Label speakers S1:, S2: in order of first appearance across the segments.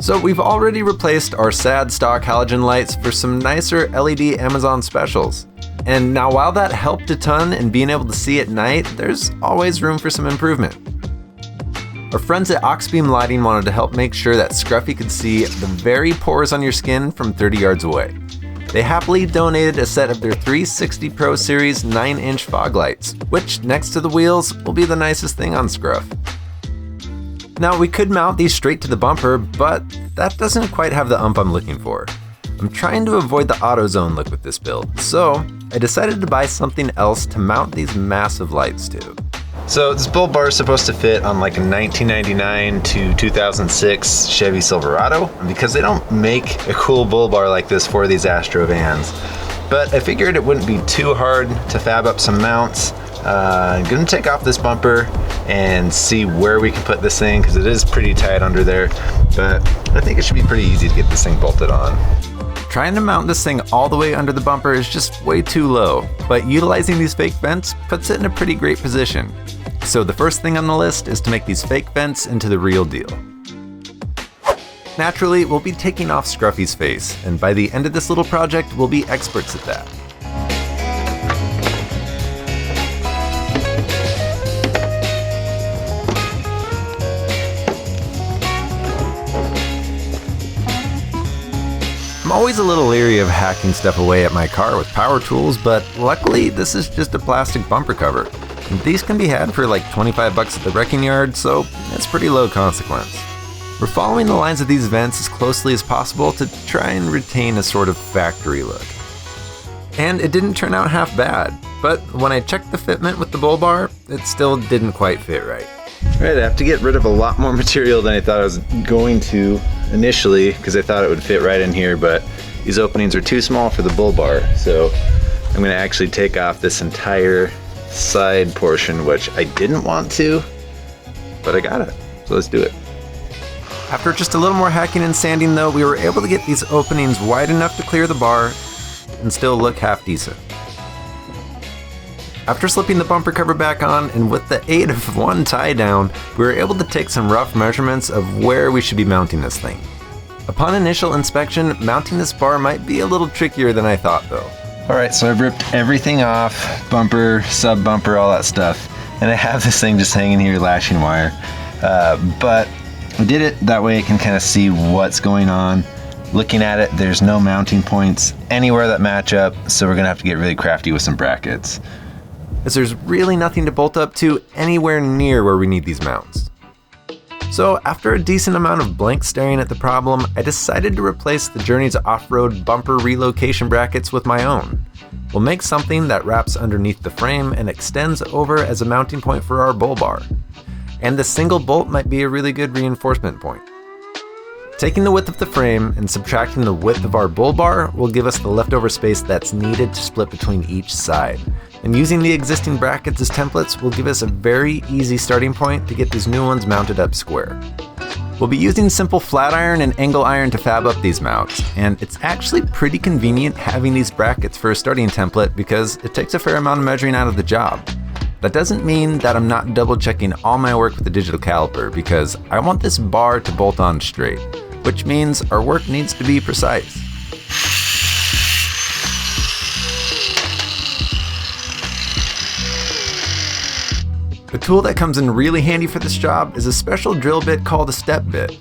S1: So we've already replaced our sad stock halogen lights for some nicer LED Amazon specials. And now while that helped a ton in being able to see at night, there's always room for some improvement. Our friends at Auxbeam Lighting wanted to help make sure that Scruffy could see the very pores on your skin from 30 yards away. They happily donated a set of their 360 Pro Series 9-inch fog lights, which next to the wheels will be the nicest thing on Scruff. Now we could mount these straight to the bumper, but that doesn't quite have the I'm looking for. I'm trying to avoid the AutoZone look with this build, so I decided to buy something else to mount these massive lights to. So this bull bar is supposed to fit on like a 1999 to 2006 Chevy Silverado, because they don't make a cool bull bar like this for these Astro vans. But I figured it wouldn't be too hard to fab up some mounts. I'm gonna take off this bumper and see where we can put this thing, because it is pretty tight under there, but I think it should be pretty easy to get this thing bolted on. Trying to mount this thing all the way under the bumper is just way too low, but utilizing these fake vents puts it in a pretty great position. So the first thing on the list is to make these fake vents into the real deal. Naturally, we'll be taking off Scruffy's face, and by the end of this little project, we'll be experts at that. I'm always a little leery of hacking stuff away at my car with power tools, but luckily this is just a plastic bumper cover. And these can be had for like 25 bucks at the wrecking yard, so it's pretty low consequence. We're following the lines of these vents as closely as possible to try and retain a sort of factory look. And it didn't turn out half bad, but when I checked the fitment with the bull bar, it still didn't quite fit right. Alright, I have to get rid of a lot more material than I thought I was going to initially, because I thought it would fit right in here, but these openings are too small for the bull bar, so I'm going to actually take off this entire side portion, which I didn't want to, but I got it, so let's do it. After just a little more hacking and sanding though, we were able to get these openings wide enough to clear the bar and still look half decent. After slipping the bumper cover back on, and with the aid of one tie down, we were able to take some rough measurements of where we should be mounting this thing. Upon initial inspection, mounting this bar might be a little trickier than I thought though. Alright, so I've ripped everything off, bumper, sub bumper, all that stuff, and I have this thing just hanging here lashing wire. But I did it that way I can kind of see what's going on. Looking at it, there's no mounting points anywhere that match up, so we're gonna have to get really crafty with some brackets, as there's really nothing to bolt up to anywhere near where we need these mounts. So after a decent amount of blank staring at the problem, I decided to replace the Journey's off-road bumper relocation brackets with my own. We'll make something that wraps underneath the frame and extends over as a mounting point for our bull bar. And the single bolt might be a really good reinforcement point. Taking the width of the frame and subtracting the width of our bull bar will give us the leftover space that's needed to split between each side. And using the existing brackets as templates will give us a very easy starting point to get these new ones mounted up square. We'll be using simple flat iron and angle iron to fab up these mounts, and it's actually pretty convenient having these brackets for a starting template because it takes a fair amount of measuring out of the job. That doesn't mean that I'm not double checking all my work with the digital caliper, because I want this bar to bolt on straight, which means our work needs to be precise. The tool that comes in really handy for this job is a special drill bit called a step bit.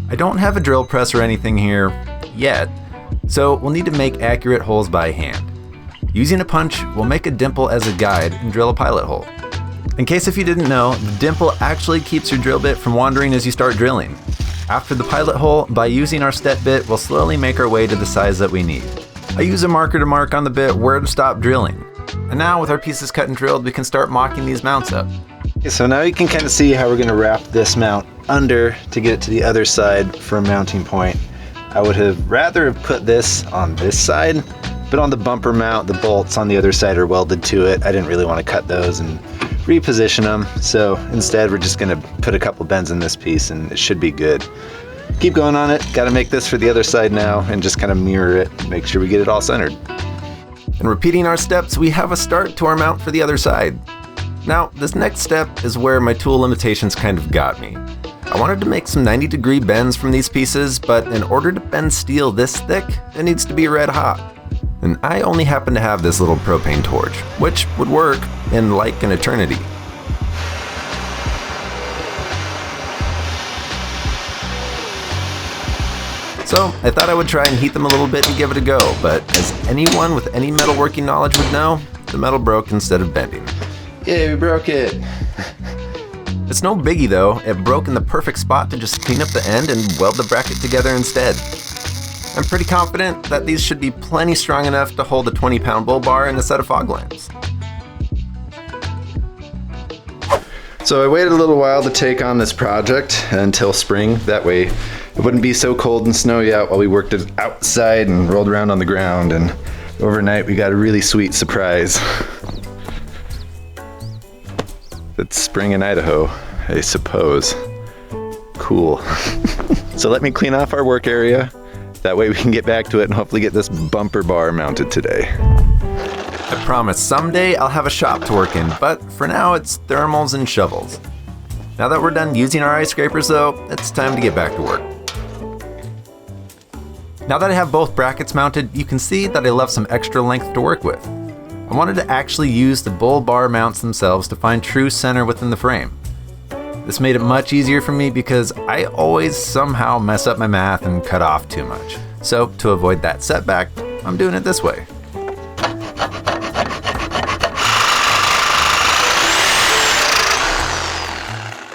S1: I don't have a drill press or anything here yet, so we'll need to make accurate holes by hand. Using a punch, we'll make a dimple as a guide and drill a pilot hole. In case if you didn't know, the dimple actually keeps your drill bit from wandering as you start drilling. After the pilot hole, by using our step bit, we'll slowly make our way to the size that we need. I use a marker to mark on the bit where to stop drilling. And now with our pieces cut and drilled, we can start mocking these mounts up. Okay, so now you can kind of see how we're going to wrap this mount under to get it to the other side for a mounting point. I would have rather have put this on this side, but on the bumper mount, the bolts on the other side are welded to it. I didn't really want to cut those and reposition them, so instead we're just going to put a couple bends in this piece and it should be good. Keep going on it. Got to make this for the other side now and just kind of mirror it, make sure we get it all centered. And repeating our steps, we have a start to our mount for the other side. Now, this next step is where my tool limitations kind of got me. I wanted to make some 90-degree bends from these pieces, but in order to bend steel this thick, it needs to be red hot. And I only happen to have this little propane torch, which would work in like an eternity. So I thought I would try and heat them a little bit and give it a go, but as anyone with any metalworking knowledge would know, the metal broke instead of bending.
S2: Yeah, we broke it.
S1: It's no biggie though, it broke in the perfect spot to just clean up the end and weld the bracket together instead. I'm pretty confident that these should be plenty strong enough to hold a 20-pound bull bar and a set of fog lamps.
S2: So I waited a little while to take on this project until spring. That way it wouldn't be so cold and snowy out while we worked it outside and rolled around on the ground. And overnight we got a really sweet surprise. It's spring in Idaho, I suppose. Cool. So let me clean off our work area. That way we can get back to it and hopefully get this bumper bar mounted today.
S1: I promise someday I'll have a shop to work in, but for now it's thermals and shovels. Now that we're done using our ice scrapers though, it's time to get back to work. Now that I have both brackets mounted, you can see that I left some extra length to work with. I wanted to actually use the bull bar mounts themselves to find true center within the frame. This made it much easier for me because I always somehow mess up my math and cut off too much. So to avoid that setback, I'm doing it this way.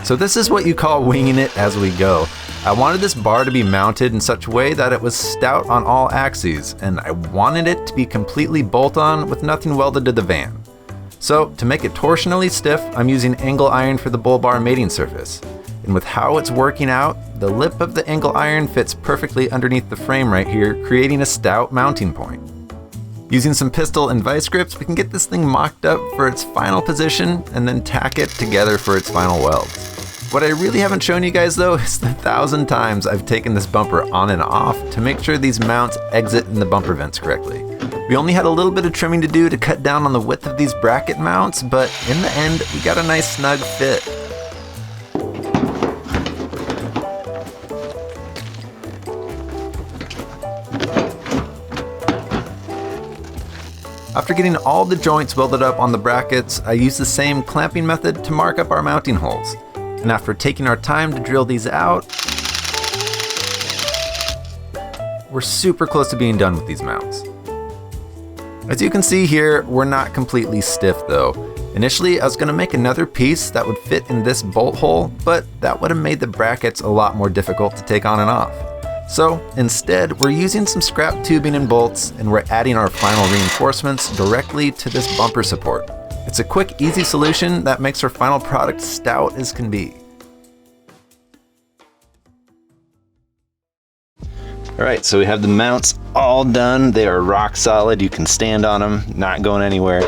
S1: So this is what you call winging it as we go. I wanted this bar to be mounted in such a way that it was stout on all axes, and I wanted it to be completely bolt-on with nothing welded to the van. So to make it torsionally stiff, I'm using angle iron for the bull bar mating surface. And with how it's working out, the lip of the angle iron fits perfectly underneath the frame right here, creating a stout mounting point. Using some pistol and vice grips, we can get this thing mocked up for its final position and then tack it together for its final weld. What I really haven't shown you guys though is the 1,000 times I've taken this bumper on and off to make sure these mounts exit in the bumper vents correctly. We only had a little bit of trimming to do to cut down on the width of these bracket mounts, but in the end, we got a nice snug fit. After getting all the joints welded up on the brackets, I used the same clamping method to mark up our mounting holes. And after taking our time to drill these out, we're super close to being done with these mounts. As you can see here, we're not completely stiff though. Initially, I was going to make another piece that would fit in this bolt hole, but that would have made the brackets a lot more difficult to take on and off. So instead, we're using some scrap tubing and bolts, and we're adding our final reinforcements directly to this bumper support. It's a quick, easy solution that makes our final product stout as can be.
S2: All right, so we have the mounts all done. They are rock solid. You can stand on them, not going anywhere.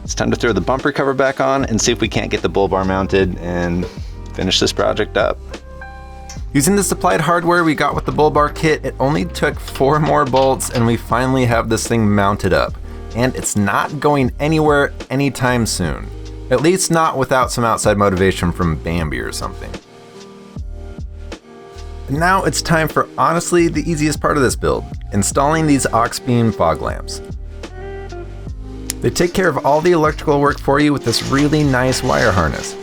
S2: It's time to throw the bumper cover back on and see if we can't get the bull bar mounted and finish this project up.
S1: Using the supplied hardware we got with the bull bar kit, it only took 4 more bolts and we finally have this thing mounted up. And it's not going anywhere anytime soon. At least not without some outside motivation from Bambi or something. And now it's time for honestly the easiest part of this build, installing these Auxbeam fog lamps. They take care of all the electrical work for you with this really nice wire harness.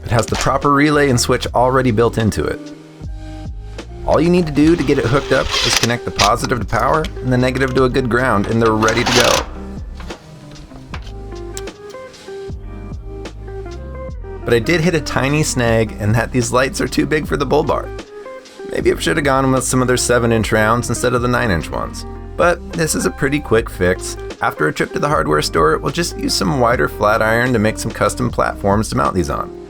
S1: It has the proper relay and switch already built into it. All you need to do to get it hooked up is connect the positive to power and the negative to a good ground, and they're ready to go. But I did hit a tiny snag, and that these lights are too big for the bull bar. Maybe I should have gone with some of their 7-inch rounds instead of the 9-inch ones. But this is a pretty quick fix. After a trip to the hardware store, we'll just use some wider flat iron to make some custom platforms to mount these on.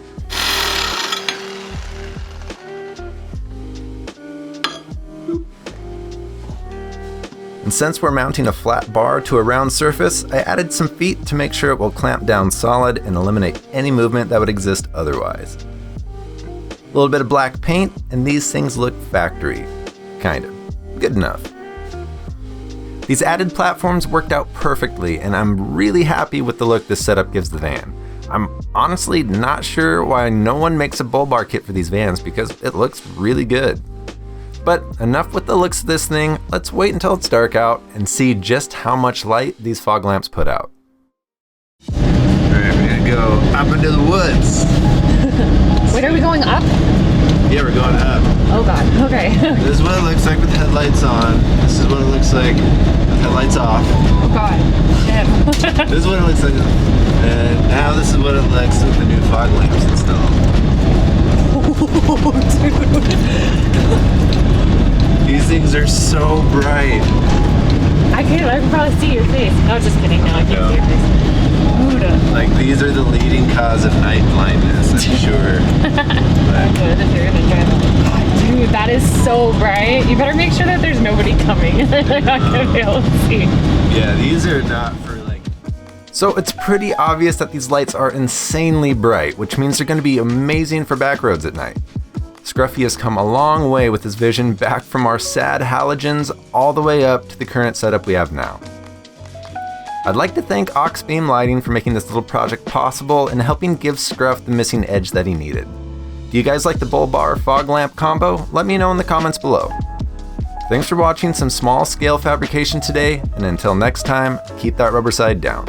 S1: And since we're mounting a flat bar to a round surface, I added some feet to make sure it will clamp down solid and eliminate any movement that would exist otherwise. A little bit of black paint, and these things look factory. Kind of. Good enough. These added platforms worked out perfectly, and I'm really happy with the look this setup gives the van. I'm honestly not sure why no one makes a bull bar kit for these vans because it looks really good. But enough with the looks of this thing, let's wait until it's dark out and see just how much light these fog lamps put out.
S2: Alright, we're gonna go up into the woods.
S3: Wait, are we going up?
S2: Yeah, we're going up.
S3: Oh god, okay.
S2: This is what it looks like with the headlights on. This is what it looks like with headlights off.
S3: Oh god, shit.
S2: This is what it looks like. And now this is what it looks with the new fog lamps installed. These things are so bright.
S3: I can probably see your face. No, just kidding. No, I can't see your face. Dude.
S2: Like, these are the leading cause of night blindness, I'm sure. But,
S3: Good if you're gonna drive. God, dude, that is so bright. You better make sure that there's nobody coming. They're not gonna be able to see.
S2: yeah, these are not for like...
S1: So it's pretty obvious that these lights are insanely bright, which means they're going to be amazing for back roads at night. Scruffy has come a long way with his vision back from our sad halogens all the way up to the current setup we have now. I'd like to thank Auxbeam Lighting for making this little project possible and helping give Scruff the missing edge that he needed. Do you guys like the bull bar fog lamp combo? Let me know in the comments below. Thanks for watching some small scale fabrication today, and until next time, keep that rubber side down.